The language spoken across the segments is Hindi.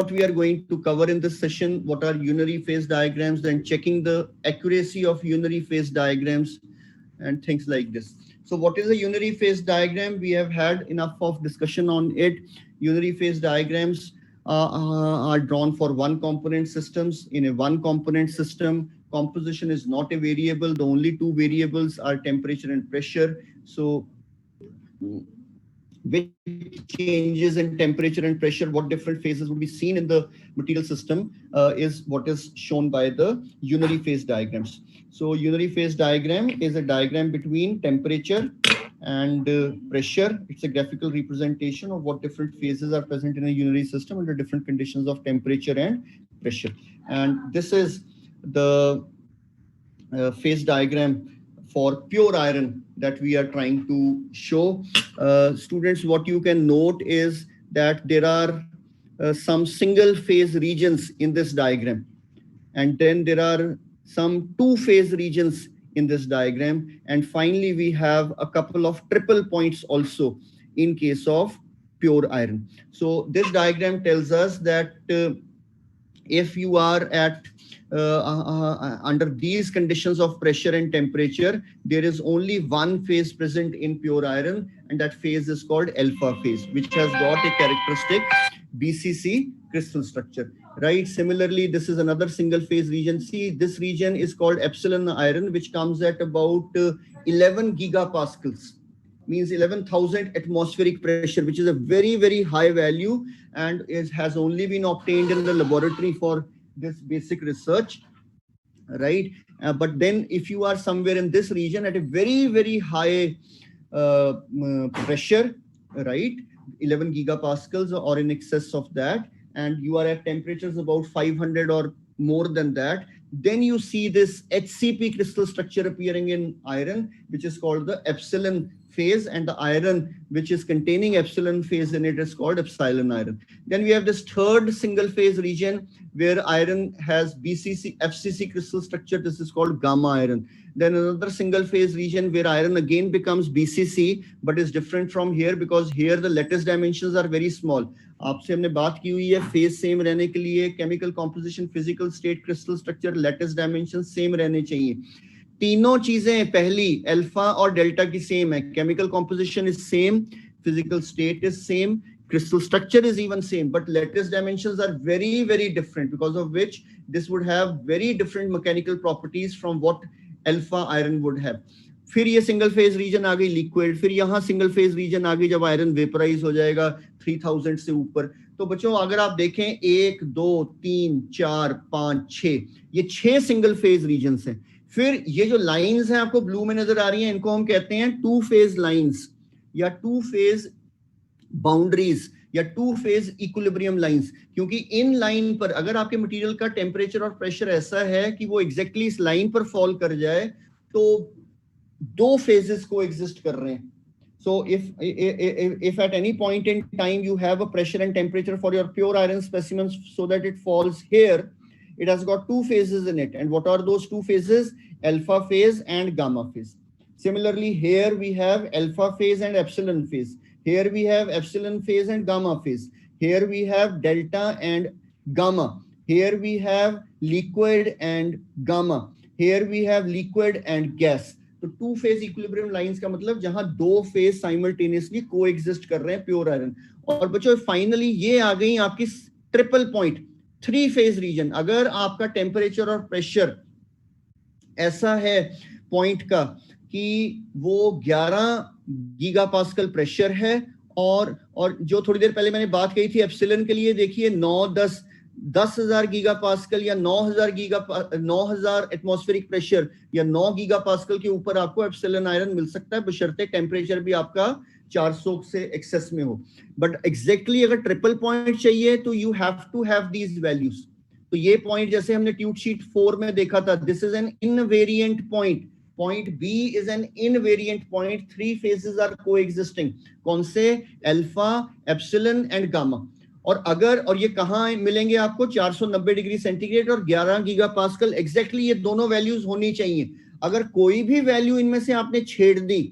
we are going to cover in this session, what are unary phase diagrams, then checking the accuracy of unary phase diagrams and things like this. So what is a unary phase diagram? We have had enough of discussion on it. Unary phase diagrams are drawn for one component systems. In a one component system, composition is not a variable. The only two variables are temperature and pressure. So which changes in temperature and pressure, what different phases would be seen in the material system is what is shown by the unary phase diagrams. So unary phase diagram is a diagram between temperature and pressure. It's a graphical representation of what different phases are present in a unary system under different conditions of temperature and pressure. And this is the phase diagram for pure iron that we are trying to show. Students, what you can note is that there are some single phase regions in this diagram, and then there are some two phase regions in this diagram, and finally we have a couple of triple points also in case of pure iron. So this diagram tells us that if you are at under these conditions of pressure and temperature, there is only one phase present in pure iron, and that phase is called alpha phase, which has got a characteristic BCC crystal structure, right? Similarly, this is another single phase region. See, this region is called epsilon iron, which comes at about 11 gigapascals, means 11,000 atmospheric pressure, which is a very, very high value, and has only been obtained in the laboratory for this basic research, right? But then if you are somewhere in this region at a very, very high pressure, right, 11 gigapascals or in excess of that, and you are at temperatures about 500 or more than that, then you see this HCP crystal structure appearing in iron, which is called the epsilon phase, and the iron which is containing epsilon phase in it is called epsilon iron. Then we have this third single phase region where iron has BCC, FCC crystal structure. This is called gamma iron. Then another single phase region where iron again becomes BCC, but is different from here because here the lattice dimensions are very small. आपसे हमने बात की हुई है फेज सेम रहने के लिए, chemical composition, physical state, crystal structure, lattice dimension same रहने चाहिए. तीनों चीजें पहली अल्फा और डेल्टा की सेम है. Chemical composition is same, physical state is same, crystal structure is even same, but lattice dimensions are very, very different, because of which this would have very different mechanical properties from what alpha iron would have. फिर ये सिंगल फेज रीजन आ गई लिक्विड, फिर यहाँ सिंगल फेज रीजन आ गई जब आयरन वेपराइज हो जाएगा 3000 से ऊपर. तो बच्चों अगर आप देखें 1 2 3 4 5 6, ये 6 सिंगल फेज रीजन्स हैं. फिर ये जो लाइंस हैं आपको ब्लू में नजर आ रही हैं, इनको हम कहते हैं टू फेज लाइंस या टू फेज बाउंड्रीज या टू फेज इक्विलिब्रियम लाइंस, क्योंकि इन लाइन पर अगर आपके मटेरियल का टेम्परेचर और प्रेशर ऐसा है कि वो एग्जैक्टली इस लाइन पर फॉल कर जाए, तो दो फेजेस को एग्जिस्ट कर रहे हैं. So if at any point in time you have a pressure and temperature for your pure iron specimens so that it falls here, it has got two phases in it. And what are those two phases? Alpha phase and gamma phase. Similarly, here we have alpha phase and epsilon phase. Here we have epsilon phase and gamma phase. Here we have delta and gamma. Here we have liquid and gamma. Here we have liquid and gas. तो टू फेज इक्विलिब्रियम लाइंस का मतलब जहां दो फेज साइमल्टेनियसली कोएग्जिस्ट कर रहे हैं प्योर आयरन. और बच्चों फाइनली ये आ गई आपकी triple point three phase region. अगर आपका टेम्परेचर और प्रेशर ऐसा है पॉइंट का कि वो 11 गीगापास्कल प्रेशर है, और जो थोड़ी देर पहले मैंने बात कही थी एप्सिलॉन के लिए, देखिए 10,000 गीगापास्कल या 9,000 एटमॉस्फेरिक प्रेशर या 9 गीगापास्कल के ऊपर आपको एप्सिलॉन आयरन मिल सकता है, बशर्ते टेम्परेचर भी आपका 400 से एक्सेस में हो. बट एग्जैक्टली अगर ट्रिपल पॉइंट चाहिए तो you have to have these values. तो ये पॉइंट जैसे हमने ट्यूट शीट 4 में देखा था, this is an invariant point. Point B is an invariant point. Three phases are coexisting. कौन से? Alpha, epsilon and gamma. और ये कहाँ मिलेंगे आपको? 490 डिग्री सेंटीग्रेड और 11 गीगापास्कल. एग्जैक्टली ये दोनों वैल्यूज होनी चाहिए. अगर कोई भी वैल्यू इनमें से आपने छेड़ दी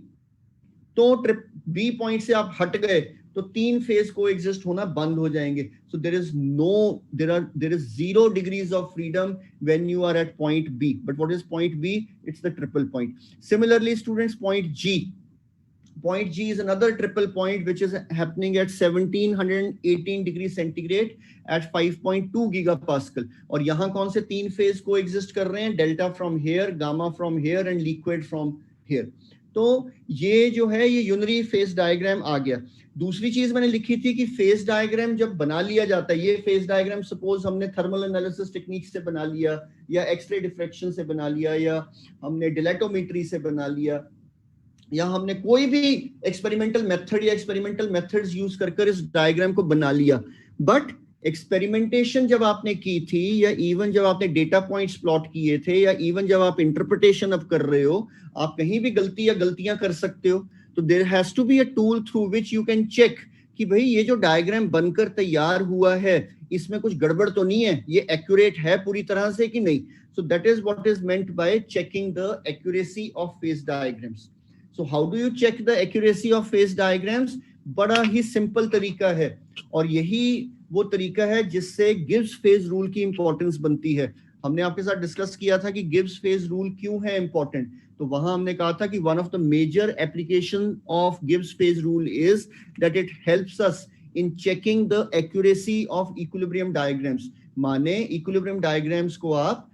तो बी पॉइंट से आप हट गए तो 3 फेज को एग्जिस्ट होना बंद हो जाएंगे. सो there is 0 degrees of freedom when you are at point B. But what is point B? It's the triple point. Similarly, students, point G. Point G is another triple point which is happening at 1718 degrees centigrade at 5.2 gigapascal. और यहाँ कौन से 3 फेज को एग्जिस्ट कर रहे हैं? Delta from here, gamma from here and liquid from here. तो ये जो है ये यूनरी फेज डायग्राम आ गया. दूसरी चीज मैंने लिखी थी कि फेज डायग्राम जब बना लिया जाता है, ये फेज डायग्राम सपोज हमने थर्मल एनालिसिस टेक्निक से बना लिया या एक्सरे डिफ्रैक्शन से बना लिया या हमने डिलेटोमेट्री से बना लिया या हमने कोई भी एक्सपेरिमेंटल मेथड या एक्सपेरिमेंटल मेथड्स यूज कर इस डायग्राम को बना लिया. बट एक्सपेरिमेंटेशन जब आपने की थी या इवन जब आपने डेटा पॉइंट्स प्लॉट किए थे या इवन जब आप इंटरप्रिटेशन अब कर रहे हो, आप कहीं भी गलतियां कर सकते हो. तो there has to be a tool through which you can check कि भाई ये जो डायग्राम बनकर तैयार हुआ है इसमें कुछ गड़बड़ तो नहीं है, ये एक्यूरेट है पूरी तरह से कि नहीं. So that is what is meant by checking the accuracy of phase diagrams. So how do you check the accuracy of phase diagrams? बड़ा ही सिंपल तरीका है और यही वो तरीका है जिससे गिब्स फेज रूल की इंपॉर्टेंस बनती है. हमने आपके साथ डिस्कस किया था कि गिब्स फेज रूल क्यों है इंपॉर्टेंट. तो वहां हमने कहा था कि one of the major application of Gibbs phase rule is that it helps us in checking the accuracy of equilibrium diagrams. माने इक्विलिब्रियम डायग्राम्स को आप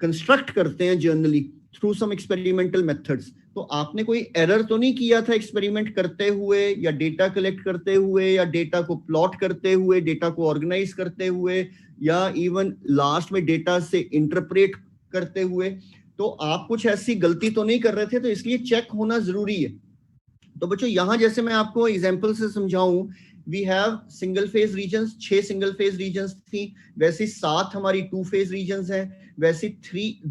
कंस्ट्रक्ट करते हैं generally through some experimental methods. तो आपने कोई एरर तो नहीं किया था एक्सपेरिमेंट करते हुए या डेटा कलेक्ट करते हुए या डेटा को प्लॉट करते हुए, डेटा को ऑर्गेनाइज करते हुए या इवन लास्ट में डेटा से इंटरप्रेट करते हुए. तो आप कुछ ऐसी गलती तो नहीं कर रहे थे, तो इसलिए चेक होना जरूरी है. तो बच्चों यहां जैसे मैं आपको एग्जांपल से समझाऊं, we have single phase regions, 6 single phase regions थी, वैसे 7 हमारी 2 फेज रीजन्स हैं, वैसे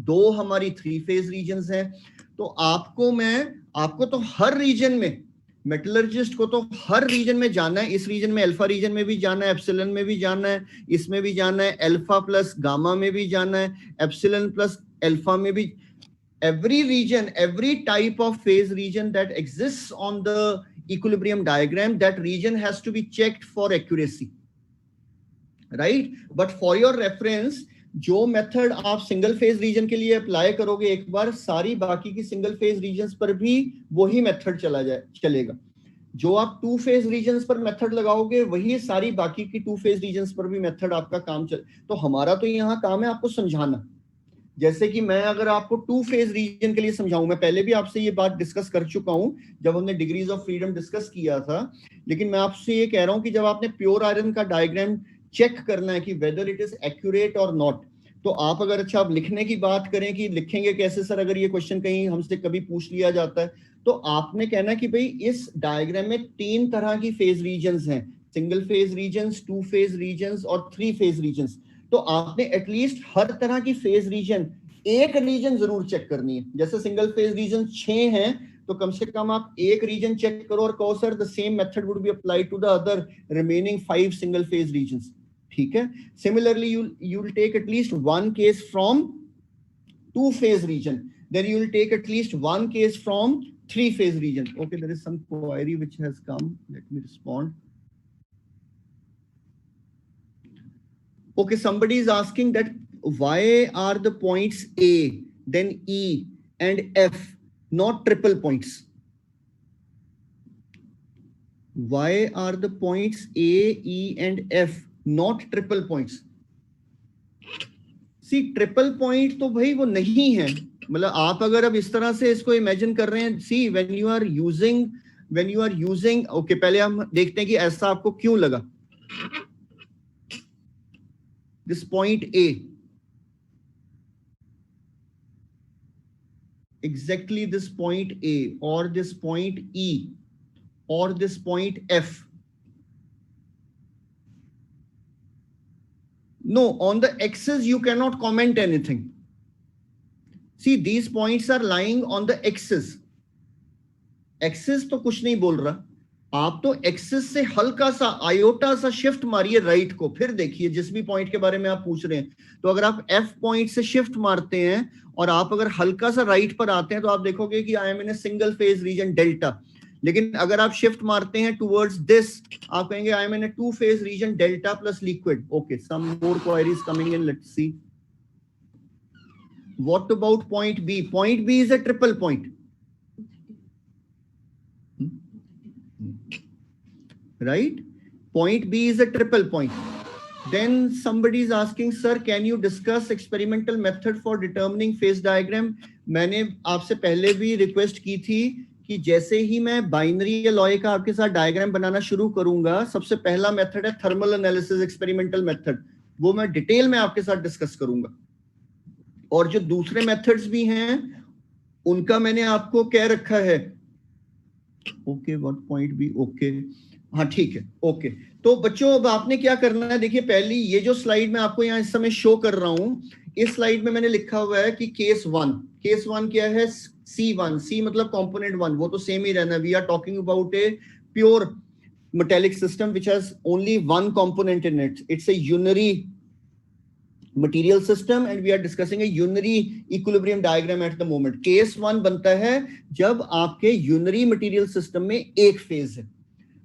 2 हमारी 3 फेज रीजन्स हैं. तो आपको तो हर रीजन में, मेटलर्जिस्ट को तो हर रीजन में जाना है. इस रीजन में अल्फा रीजन में भी जाना है, एप्सिलॉन में भी जाना है, इसमें भी जाना है, अल्फा प्लस गामा में भी जाना है, एप्सिलॉन प्लस अल्फा में भी. every region, every type of phase region that exists on the equilibrium diagram, that region has to be checked for accuracy, right? But for your reference, जो मेथड आप सिंगल फेज रीजन के लिए अप्लाई करोगे एक बार, सारी बाकी की सिंगल फेज रीजन्स पर भी वही मेथड चलेगा. जो आप 2 फेज रीजन्स पर मेथड लगाओगे वही सारी बाकी की 2 फेज रीजन्स पर भी मेथड आपका काम तो हमारा तो यहाँ काम है आपको समझाना. जैसे कि मैं अगर आपको 2 फेज रीजन के लिए समझाऊं, मैं पहले भी आपसे ये बात डिस्कस कर चुका हूं जब हमने डिग्रीज ऑफ फ्रीडम डिस्कस किया था, लेकिन मैं आपसे ये कह रहा हूं कि जब आपने प्योर आयरन का डायग्राम चेक करना है कि वेदर इट इज एक्यूरेट और नॉट, तो आप अगर अच्छा आप लिखने की बात करें कि लिखेंगे कैसे सर, अगर ये क्वेश्चन कहीं हमसे कभी पूछ लिया जाता है, तो आपने कहना कि भाई इस डायग्राम में 3 तरह की फेज रीजन्स हैं, single phase regions, 2 phase regions और 3 फेज रीजन्स. तो आपने एटलीस्ट हर तरह की फेज रीजन एक रीजन जरूर चेक करनी है. जैसे सिंगल फेज रीजन 6 हैं, तो कम से कम आप एक रीजन चेक करो और कहो sir the same method would be applied to the other remaining 5 single phase regions. ठीक है. Similarly you will take at least one case from 2 phase region, then you will take at least one case from 3 phase region. Okay, there is some query which has come, let me respond. Okay, somebody is asking that why are the points A, then E and F not triple points? Why are the points A, E and F not triple points? See, triple point तो भाई वो नहीं है. मतलब आप अगर अब इस तरह से इसको इमेजिन कर रहे हैं, see when you are using okay, पहले हम देखते हैं कि ऐसा आपको क्यों लगा. This point A, exactly this point A or this point E or this point F. No, on the x's you cannot comment anything. See, these points are lying on the x's. Axis तो कुछ नहीं बोल रहा, आप तो एक्सिस से हल्का सा आयोटा सा शिफ्ट मारिए राइट को, फिर देखिए जिस भी पॉइंट के बारे में आप पूछ रहे हैं. तो अगर आप एफ पॉइंट से शिफ्ट मारते हैं और आप अगर हल्का सा राइट पर आते हैं, तो आप देखोगे कि I am in a single phase region delta. लेकिन अगर आप शिफ्ट मारते हैं टुवर्ड्स दिस, आप कहेंगे I am in a two phase region delta plus liquid. Okay, some more queries coming in, let's see. What about point B? Point B is a triple point. Right? Point B is a triple point. Then somebody is asking, sir, can you discuss experimental method for determining phase diagram? मैंने आपसे पहले भी रिक्वेस्ट की थी कि जैसे ही मैं बाइनरी अलॉय का आपके साथ डायग्राम बनाना शुरू करूंगा, सबसे पहला मेथड है थर्मल एनालिसिस एक्सपेरिमेंटल मेथड. वो मैं डिटेल में आपके साथ डिस्कस करूंगा. और जो दूसरे मेथड्स भी हैं उनका मैंने आपको कह रखा है. Okay, what point B? Okay, हाँ ठीक है. ओके, तो बच्चों अब आपने क्या करना है, देखिए पहली ये जो स्लाइड मैं आपको यहाँ इस समय शो कर रहा हूं, इस स्लाइड में मैंने लिखा हुआ है कि केस वन क्या है? C1. C मतलब कंपोनेंट 1, वो तो सेम ही रहना. We are talking about a pure metallic system which has only one component in it. It's a unary material system and we are discussing a unary equilibrium diagram at the moment. Case 1 बनता है जब आपके unary material system में एक फेज है.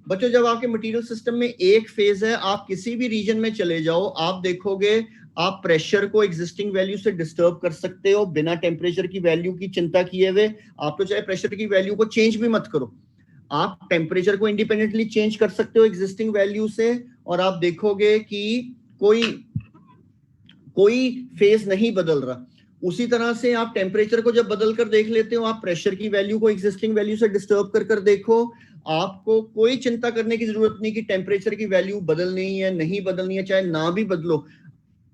बच्चों जब आपके मटेरियल सिस्टम में एक फेज है, आप किसी भी रीजन में चले जाओ, आप देखोगे आप प्रेशर को एग्जिस्टिंग वैल्यू से डिस्टर्ब कर सकते हो बिना टेम्परेचर की वैल्यू की चिंता किए हुए. आप तो चाहे प्रेशर की वैल्यू को चेंज भी मत करो, आप टेम्परेचर को इंडिपेंडेंटली चेंज कर सकते हो एग्जिस्टिंग वैल्यू से, और आप देखोगे कि कोई फेज नहीं बदल रहा. उसी तरह से आप टेम्परेचर को जब बदल कर देख लेते हो, आप प्रेशर की वैल्यू को एग्जिस्टिंग वैल्यू से डिस्टर्ब कर देखो, आपको कोई चिंता करने की जरूरत नहीं कि टेम्परेचर की वैल्यू बदलनी है नहीं बदलनी है, चाहे ना भी बदलो.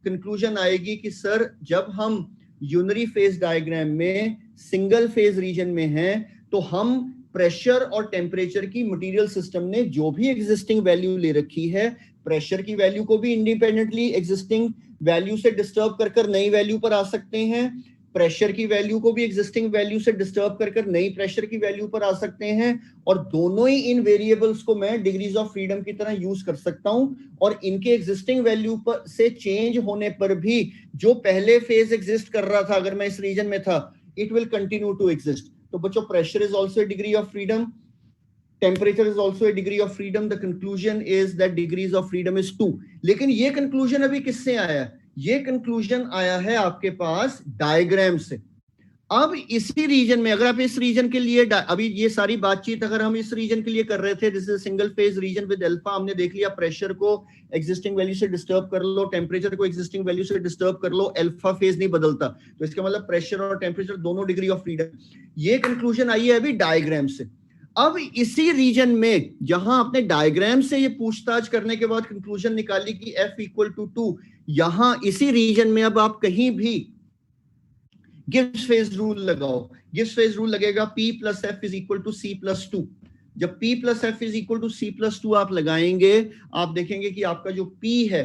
कंक्लूजन आएगी कि सर जब हम यूनरी फेज डायग्राम में सिंगल फेज रीजन में हैं तो हम प्रेशर और टेम्परेचर की मटेरियल सिस्टम ने जो भी एग्जिस्टिंग वैल्यू ले रखी है, प्रेशर की वैल्यू को भी इंडिपेंडेंटली एग्जिस्टिंग वैल्यू से डिस्टर्ब कर नई वैल्यू पर आ सकते हैं, प्रेशर की वैल्यू को भी एग्जिस्टिंग वैल्यू से डिस्टर्ब कर नई प्रेशर की वैल्यू पर आ सकते हैं, और दोनों ही इन वेरिएबल्स को मैं डिग्रीज ऑफ फ्रीडम की तरह यूज कर सकता हूं, और इनके एग्जिस्टिंग वैल्यू पर से चेंज होने पर भी जो पहले फेज एग्जिस्ट कर रहा था अगर मैं इस रीजन में था, it will continue to exist. तो बच्चों pressure is also a degree of freedom, temperature is also a degree of freedom. The conclusion is that degrees of freedom is 2. लेकिन ये conclusion अभी किससे आया? ये conclusion आया है आपके पास डायग्राम से. अब इसी रीजन में अगर आप इस रीजन के लिए अभी ये सारी बातचीत अगर हम इस रीजन के लिए कर रहे थे, this is single phase region with alpha, हमने देख लिया प्रेशर को एग्जिस्टिंग वैल्यू से डिस्टर्ब कर लो, टेम्परेचर को एग्जिस्टिंग वैल्यू से डिस्टर्ब कर लो, अल्फा फेज नहीं बदलता, तो इसका मतलब प्रेशर और टेम्परेचर दोनों डिग्री ऑफ फ्रीडम. ये कंक्लूजन आई है अभी डायग्राम से. अब इसी रीजन में जहां आपने डायग्राम से ये पूछताछ करने के बाद कंक्लूजन निकाली कि F इक्वल टू 2, यहां इसी रीजन में अब आप कहीं भी गिब्स फेज रूल लगाओ. गिब्स फेज रूल लगेगा P plus F is equal to C plus 2. जब P plus F is equal to C plus 2 आप लगाएंगे, आप देखेंगे कि आपका जो P है,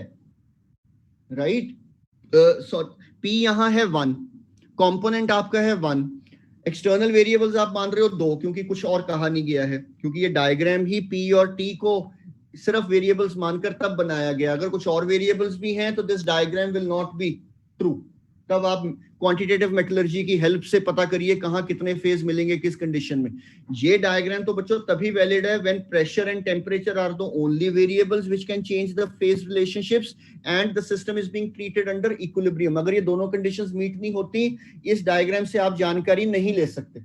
राइट, P यहां है 1, कंपोनेंट आपका है 1, एक्सटर्नल वेरिएबल्स आप मान रहे हो 2, क्योंकि कुछ और कहा नहीं गया है, क्योंकि ये डायग्राम ही P और T को सिर्फ वेरिएबल्स मानकर तब बनाया गया. अगर कुछ और वेरिएबल्स भी हैं तो this diagram will not be true. तब आप क्वांटिटेटिव मेटलर्जी की हेल्प से पता करिए कहां कितने फेज मिलेंगे किस कंडीशन में. ये डायग्राम तो बच्चों तभी वैलिड है when pressure and temperature are the only variables which can change the phase relationships and the system is being treated under equilibrium. अगर ये दोनों कंडीशंस मीट नहीं होती, इस डायग्राम से आप जानकारी नहीं ले सकते.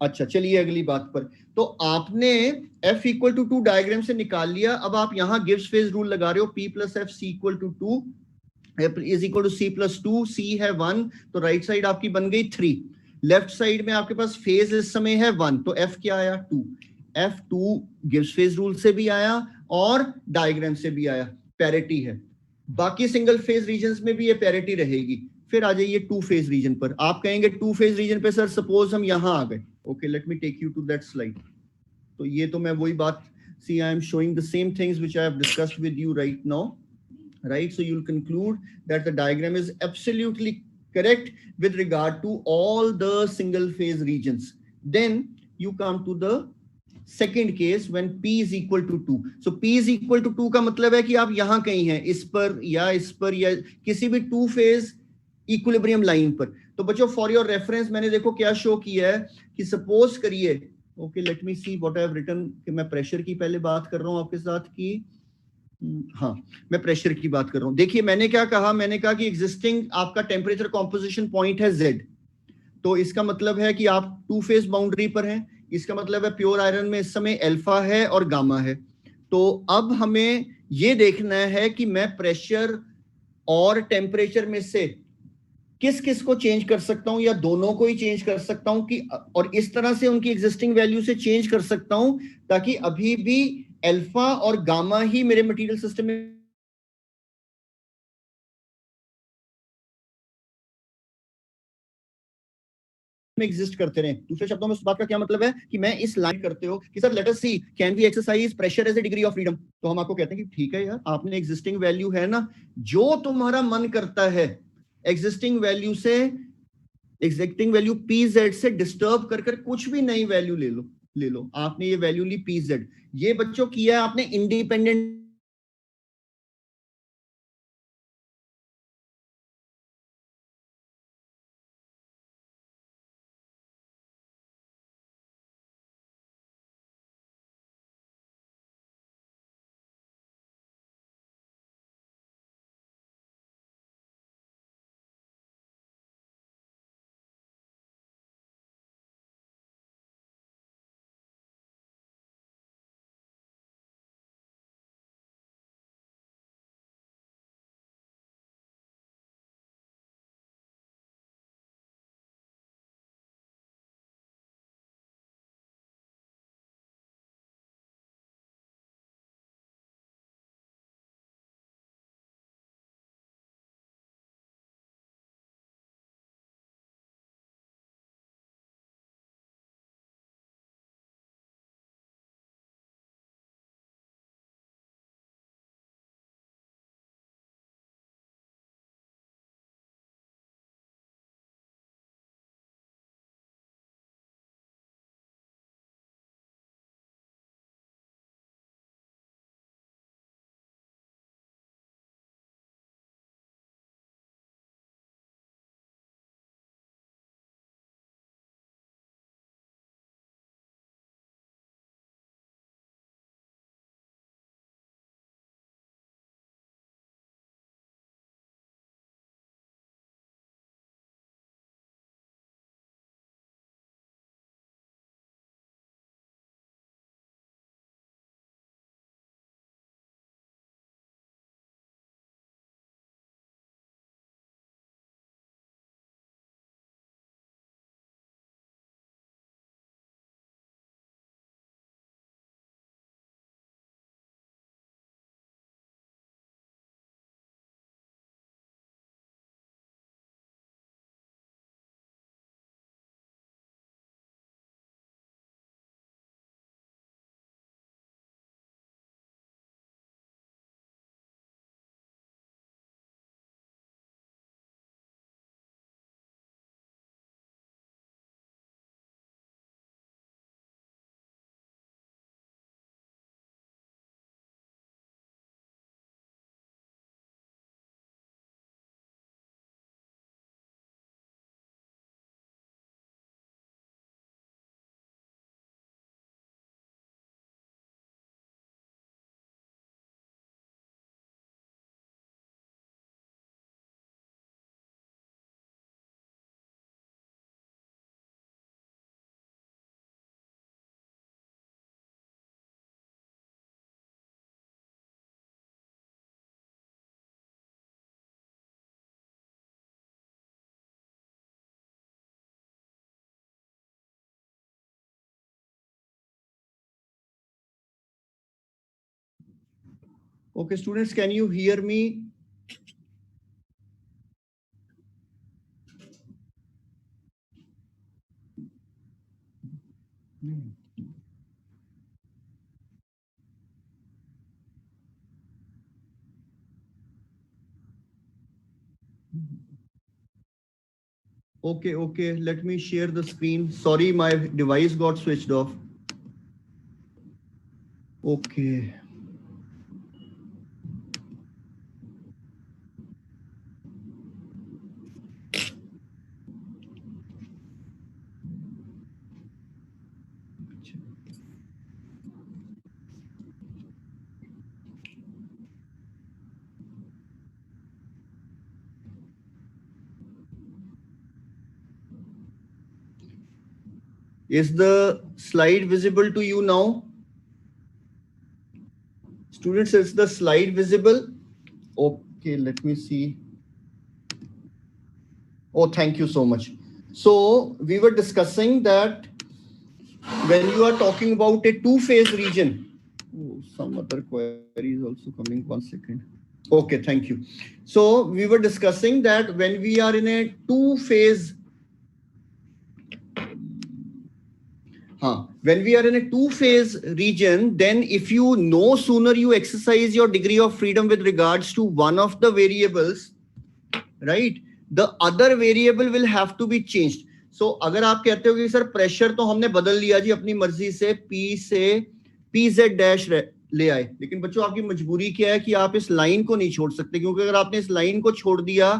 अच्छा, चलिए अगली बात पर. तो आपने F इक्वल टू 2 डायग्राम से निकाल लिया. अब आप यहां गिब्स फेज रूल लगा रहे हो, P plus F C equal to 2 is equal to C plus 2, C है 1, तो राइट साइड आपकी बन गई 3. लेफ्ट साइड में आपके पास फेज इस समय है 1, तो F क्या आया? 2. F2 गिब्स फेज रूल से भी आया और डायग्राम से भी आया, पैरिटी है. बाकी सिंगल फेज रीजन्स में भी ये पैरिटी रहेगी. फिर आ जाइए टू फेज रीजन पर. आप कहेंगे टू फेज रीजन पे सर सपोज हम यहां आ गए. Okay, let me take you to that slide. तो ये तो मैं वही बात, see I am showing the same things which I have discussed with you right now. Right, so you'll conclude that the diagram is absolutely correct with regard to all the single phase regions. Then you come to the second case when P is equal to 2. So P is equal to 2 का मतलब है कि आप यहां कहीं हैं, इस पर या किसी भी टू फेज इक्विलिब्रियम लाइन पर. तो बच्चों फॉर योर रेफरेंस मैंने देखो क्या शो किया है कि सपोज करिए okay, let me see what I have written कि मैं प्रेशर की पहले बात कर रहा हूँ आपके साथ की। हाँ, मैं प्रेशर की बात कर रहा हूँ। देखिए मैंने क्या कहा, मैंने कहा कि एग्जिस्टिंग आपका टेम्परेचर कॉम्पोजिशन पॉइंट है Z, तो इसका मतलब है कि आप टू फेज बाउंड्री पर हैं। इसका मतलब है प्योर आयरन में इस समय अल्फा है और गामा है। तो अब हमें ये देखना है कि मैं प्रेशर और टेम्परेचर में से किस किस को चेंज कर सकता हूं, या दोनों को ही चेंज कर सकता हूं कि, और इस तरह से उनकी एग्जिस्टिंग वैल्यू से चेंज कर सकता हूं ताकि अभी भी अल्फा और गामा ही मेरे मटेरियल सिस्टम में एग्जिस्ट करते रहे। दूसरे शब्दों में उस बात का क्या मतलब है कि मैं इस लाइन करते हो कि sir let us see can we exercise pressure as a degree of freedom, तो हम आपको कहते हैं कि ठीक है यार, आपने एग्जिस्टिंग वैल्यू है ना, जो तुम्हारा मन करता है एग्जिस्टिंग वैल्यू से, एग्जिस्टिंग वैल्यू पी जेड से डिस्टर्ब कर कर कुछ भी नई वैल्यू ले लो, ले लो। आपने ये वैल्यू ली पी जेड, ये बच्चों किया आपने independent Okay, students, can you hear me? Okay, okay, let me share the screen. Sorry, my device got switched off. Okay. Is the slide visible to you now? Students, is the slide visible? Okay, let me see. Oh, thank you so much. So we were discussing that when you are talking about a two-phase region, oh, some other query is also coming. 1 second. Okay, thank you. So we were discussing that when we are in a two-phase, when we are in a two-phase region, then if you no sooner you exercise your degree of freedom with regards to one of the variables, right, the other variable will have to be changed. So अगर आप कहते हो कि सर प्रेशर तो हमने बदल लिया जी अपनी मर्जी से P से PZ डैश ले आए, लेकिन बच्चों आपकी मजबूरी क्या है कि आप इस लाइन को नहीं छोड़ सकते, क्योंकि अगर आपने इस लाइन को छोड़ दिया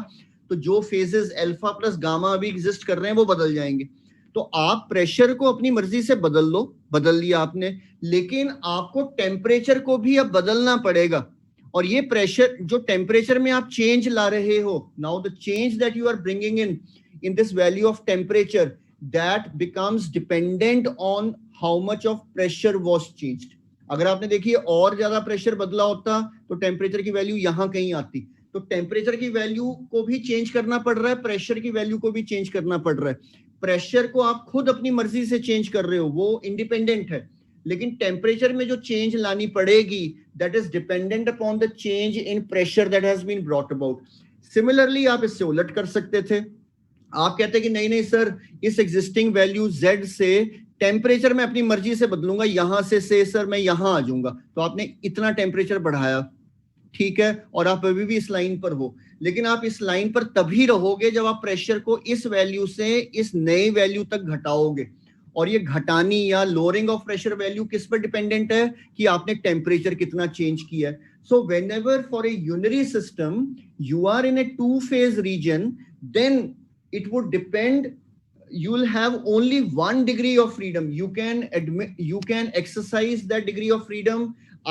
तो जो फेजेस अल्फा प्लस गामा अभी एग्जिस्ट कर रहे हैं वो बदल जाएंगे. तो आप प्रेशर को अपनी मर्जी से बदल लो, बदल लिया आपने, लेकिन आपको टेम्परेचर को भी अब बदलना पड़ेगा. और ये प्रेशर जो टेम्परेचर में आप चेंज ला रहे हो, now the change that you are bringing in this value of temperature, that becomes dependent on how much of pressure was changed. अगर आपने देखिए और ज्यादा प्रेशर बदला होता तो टेम्परेचर की वैल्यू यहां कहीं आती. तो टेम्परेचर की वैल्यू को भी चेंज करना पड़ रहा है, प्रेशर की वैल्यू को भी चेंज करना पड़ रहा है. प्रेशर को आप खुद अपनी मर्जी से चेंज कर रहे हो, वो इंडिपेंडेंट है, लेकिन टेम्परेचर में जो चेंज लानी पड़ेगी that is dependent upon the change in pressure that has been brought about. Similarly आप इससे उलट कर सकते थे. आप कहते कि नहीं नहीं सर, इस एग्जिस्टिंग वैल्यू Z से टेम्परेचर में अपनी मर्जी से बदलूंगा, यहां से सर मैं यहां आ जाऊंगा. तो आपने इतना टेम्परेचर बढ़ाया, ठीक है, और आप अभी भी इस लाइन पर हो, लेकिन आप इस लाइन पर तभी रहोगे जब आप प्रेशर को इस वैल्यू से इस नई वैल्यू तक घटाओगे. और ये घटानी या लोअरिंग ऑफ प्रेशर वैल्यू किस पर डिपेंडेंट है कि आपने टेम्परेचर कितना चेंज किया है. So whenever for a unitary system you are in a two phase region, then it would depend, you will have only one degree of freedom. You can exercise that degree of freedom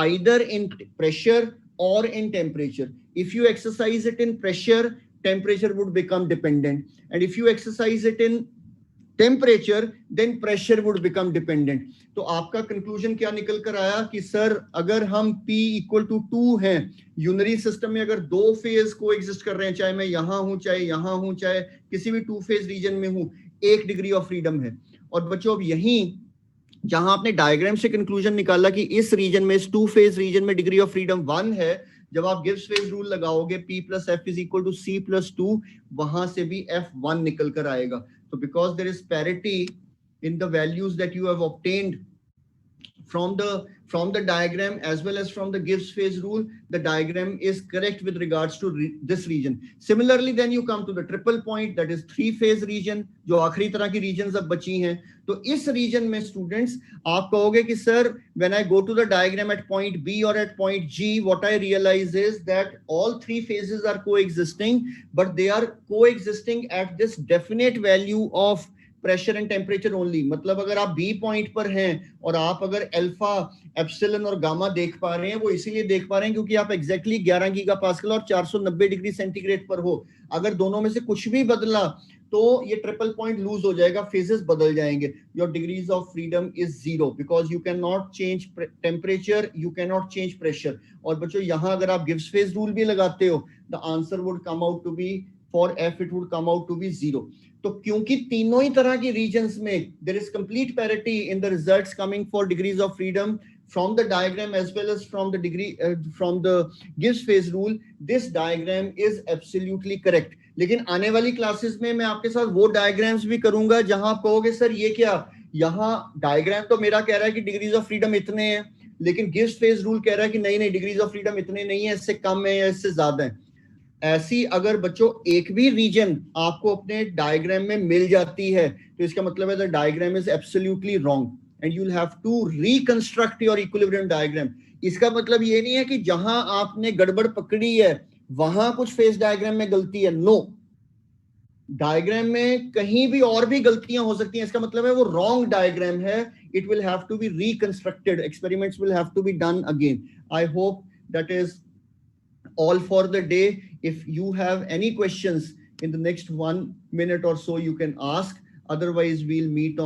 either in pressure or in temperature. If you exercise it in pressure, temperature would become dependent, and if you exercise it in temperature, then pressure would become dependent. तो आपका कंक्लूजन क्या निकल कर आया कि सर अगर हम P इक्वल टू 2 हैं, यूनरी सिस्टम में अगर दो फेज को एग्जिस्ट कर रहे हैं, चाहे मैं यहां हूं चाहे यहां हूं चाहे किसी भी टू फेज रीजन में हूं, 1 डिग्री ऑफ फ्रीडम है. और बच्चों अब यहीं जहां आपने डायग्राम से कंक्लूजन निकाला कि इस रीजन में, इस टू फेज रीजन में डिग्री ऑफ फ्रीडम 1 है, जब आप गिब्स फेज रूल लगाओगे P plus F is equal to C plus 2, वहां से भी F1 निकल कर आएगा. So because there is parity in the values that you have obtained from the diagram as well as from the Gibbs phase rule, the diagram is correct with regards to this region. Similarly, then you come to the triple point, that is three phase region, जो आखिरी तरह की regions अब बची हैं. तो इस region में students आप कहोगे कि sir, when I go to the diagram at point B or at point G, what I realize is that all three phases are coexisting, but they are coexisting at this definite value of pressure and temperature only. मतलब अगर आप बी पॉइंट पर हैं और आप अगर अल्फा एप्सिलन और गामा देख पा रहे हैं, वो इसीलिए देख पा रहे हैं क्योंकि आप एग्जैक्टली 11 गीगा पास्कल और 490 डिग्री सेंटीग्रेड पर हो. अगर दोनों में से कुछ भी बदला तो ये ट्रिपल पॉइंट लूज हो जाएगा, फेजेस बदल जाएंगे. Your degrees of freedom is 0 because you can not change temperature, you can not change pressure. और बच्चों यहां अगर आप गिब्स फेज रूल भी लगाते हो, the answer would come out to be, for F it would come out to be 0. तो क्योंकि तीनों ही तरह की रीजन्स में there is complete parity in the results coming for degrees of freedom from the diagram as well as from the degree from the Gibbs phase rule, this diagram is absolutely correct. लेकिन आने वाली क्लासेस में मैं आपके साथ वो डायग्राम्स भी करूंगा जहां आप कहोगे सर ये क्या, यहाँ डायग्राम तो मेरा कह रहा है कि डिग्रीज ऑफ फ्रीडम इतने हैं, लेकिन गिब्स फेज रूल कह रहा है कि नहीं नहीं डिग्रीज ऑफ फ्रीडम इतने नहीं है, इससे कम है या इससे ज्यादा है. ऐसी अगर बच्चों एक भी रीजन आपको अपने डायग्राम में मिल जाती है तो इसका मतलब है the diagram is absolutely wrong and you will have to reconstruct your equilibrium diagram. इसका मतलब ये नहीं है कि जहां आपने गड़बड़ पकड़ी है वहां कुछ फेज डायग्राम में गलती है. नो, डायग्राम में कहीं भी और भी गलतियां हो सकती हैं. इसका मतलब है वो रॉन्ग डायग्राम है. It will have to be reconstructed, experiments will have to be done again. I hope that is all for the day. If you have any questions in the next 1 minute or so, you can ask. Otherwise, we'll meet on